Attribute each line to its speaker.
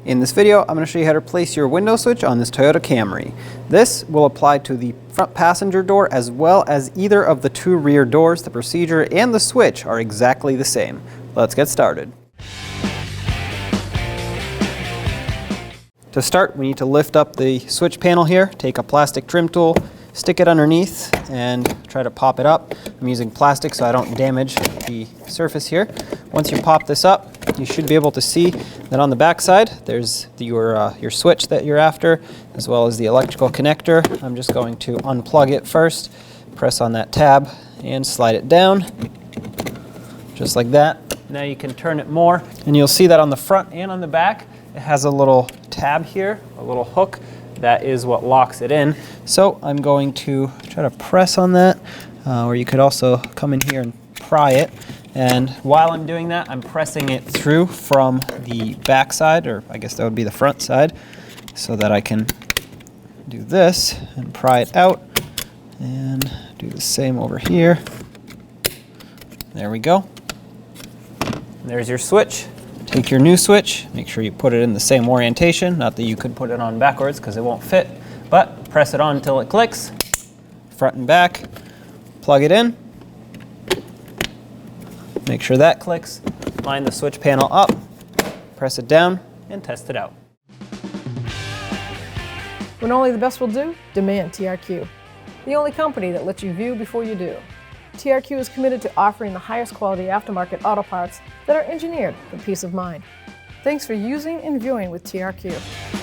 Speaker 1: In this video, I'm going to show you how to place your window switch on this Toyota Camry. This will apply to the front passenger door as well as either of the two rear doors. The procedure and the switch are exactly the same. Let's get started. To start, we need to lift up the switch panel here, take a plastic trim tool, stick it underneath and try to pop it up. I'm using plastic so I don't damage the surface here. Once you pop this up, you should be able to see that on the back side there's your switch that you're after, as well as the electrical connector. I'm just going to unplug it first, press on that tab and slide it down, just like that. Now you can turn it more and you'll see that on the front and on the back it has a little tab here, a little hook. That is what locks it in. So I'm going to try to press on that, or you could also come in here and pry it. And while I'm doing that, I'm pressing it through from the back side, or I guess that would be the front side, so that I can do this and pry it out, and do the same over here. There we go. And there's your switch. Take your new switch, make sure you put it in the same orientation, not that you could put it on backwards because it won't fit, but press it on until it clicks, front and back, plug it in, make sure that clicks, line the switch panel up, press it down, and test it out.
Speaker 2: When only the best will do, demand TRQ, the only company that lets you view before you do. TRQ is committed to offering the highest quality aftermarket auto parts that are engineered for peace of mind. Thanks for using and viewing with TRQ.